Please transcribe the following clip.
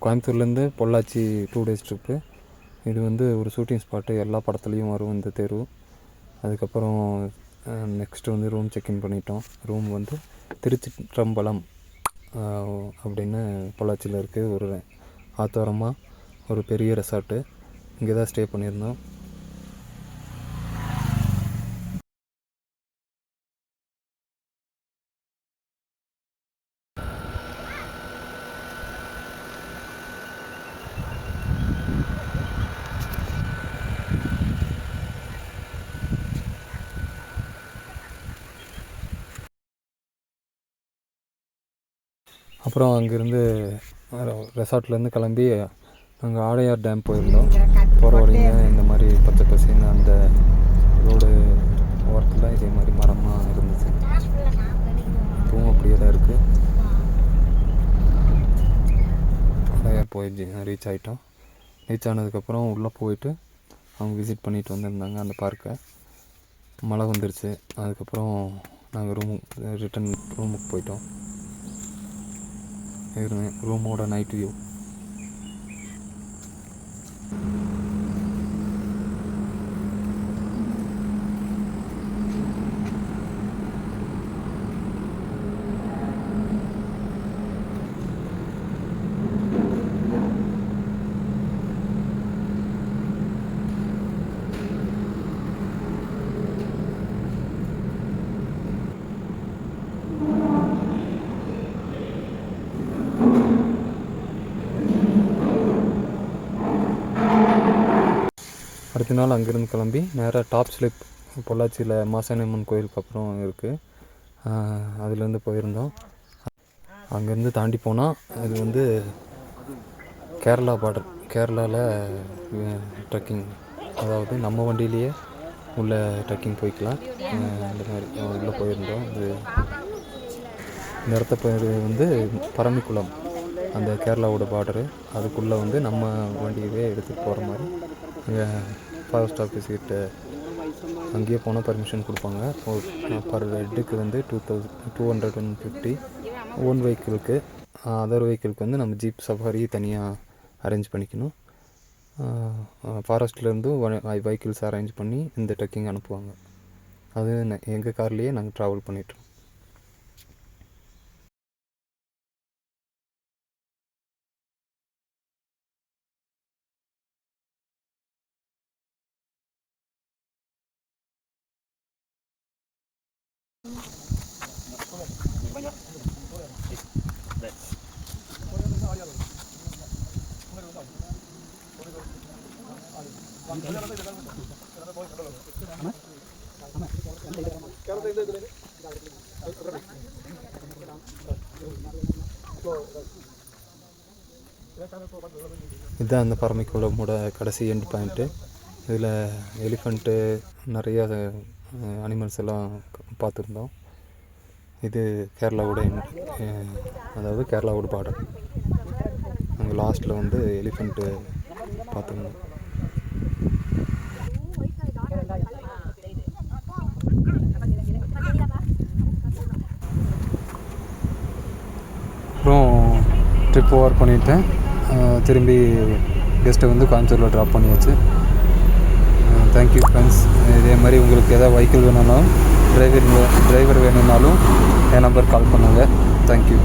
கோயம்புத்தூர்லேருந்து Pollachi 2 days trip. இது வந்து ஒரு ஷூட்டிங் ஸ்பாட்டு, எல்லா படத்துலேயும் வரும் இந்த தெரு. அதுக்கப்புறம் நெக்ஸ்ட்டு வந்து ரூம் செக்இன் பண்ணிட்டோம். ரூம் வந்து திருச்சிற்றம்பலம் அப்படின்னு பொள்ளாச்சியில் இருக்குது. ஒரு ஆத்தோரமாக ஒரு பெரிய ரெசார்ட்டு, இங்கே தான் ஸ்டே பண்ணியிருந்தோம். அப்புறம் அங்கேருந்து ரெசார்ட்லேருந்து கிளம்பி நாங்கள் ஆடையார் டேம் போயிருந்தோம். போகிற வழிங்க இந்த மாதிரி பச்சை பசேன்னு அந்த ரோடு ஓரத்தில் இதே மாதிரி மரமாக இருந்துச்சு. இப்பவும் அப்படியே தான் இருக்குது. ஆடையார் போய் ரீச் ஆகிட்டோம். ரீச் ஆனதுக்கப்புறம் உள்ளே போயிட்டு அவங்க விசிட் பண்ணிட்டு வந்திருந்தாங்க அந்த பார்க்கை. மழை வந்துருச்சு. அதுக்கப்புறம் நாங்கள் ரிட்டன் ரூமுக்கு போயிட்டோம். ரூமோட நைட் வியூ. அடுத்த நாள் அங்கேருந்து கிளம்பி நேராக டாப் ஸ்லிப் பொள்ளாச்சியில் மாசாணியம்மன் கோயிலுக்கு அப்புறம் இருக்குது, அதுலேருந்து போயிருந்தோம். அங்கேருந்து தாண்டி போனால் அது வந்து கேரளா பார்டர். கேரளாவில் ட்ரெக்கிங், அதாவது நம்ம வண்டியிலேயே உள்ள ட்ரெக்கிங் போய்க்கலாம். அந்த மாதிரி உள்ளே போயிருந்தோம். இது இந்த இடத்த பேர் வந்து பரமிக்குளம், அந்த கேரளாவோட பார்டரு. அதுக்குள்ளே வந்து நம்ம வண்டியவே எடுத்துகிட்டு போகிற மாதிரி அங்கே ஃபாரஸ்ட் ஆஃபீஸ்கிட்ட அங்கேயே போனால் பர்மிஷன் கொடுப்பாங்க. பர் ஹெட்டுக்கு வந்து 250 ஓன் வெஹிக்கிளுக்கு. அதர் வெஹிக்கிளுக்கு வந்து நம்ம ஜீப் சஃபாரி தனியாக அரேஞ்ச் பண்ணிக்கணும். ஃபாரஸ்ட்லேருந்து வெஹிக்கிள்ஸ் அரேஞ்ச் பண்ணி இந்த ட்ரெக்கிங் அனுப்புவாங்க. அது எங்கள் கார்லேயே நாங்கள் ட்ராவல் பண்ணிட்டோம். இதுதான் அந்த பரமிக்குளமோட கடைசி எண்ட் பாயிண்ட்டு. இதில் எலிஃபண்ட்டு நிறையா அனிமல்ஸ் எல்லாம் பார்த்துருந்தோம். இது கேரளாவோட அதாவது கேரளாவோட பார்டர். அங்கே லாஸ்ட்டில் வந்து எலிஃபண்ட்டு பார்த்துருந்தோம். அப்புறம் ட்ரிப் ஓவர் பண்ணிவிட்டேன். திரும்பி கெஸ்ட்டை வந்து கோயம்புத்தூரில் ட்ராப் பண்ணியாச்சு. Thank you friends. இதே மாதிரி உங்களுக்கு எதாவது வெஹிக்கிள் வேணும்னாலும் டிரைவர் வேணும்னாலும் என் நம்பர் கால் பண்ணுங்கள். தேங்க்யூ.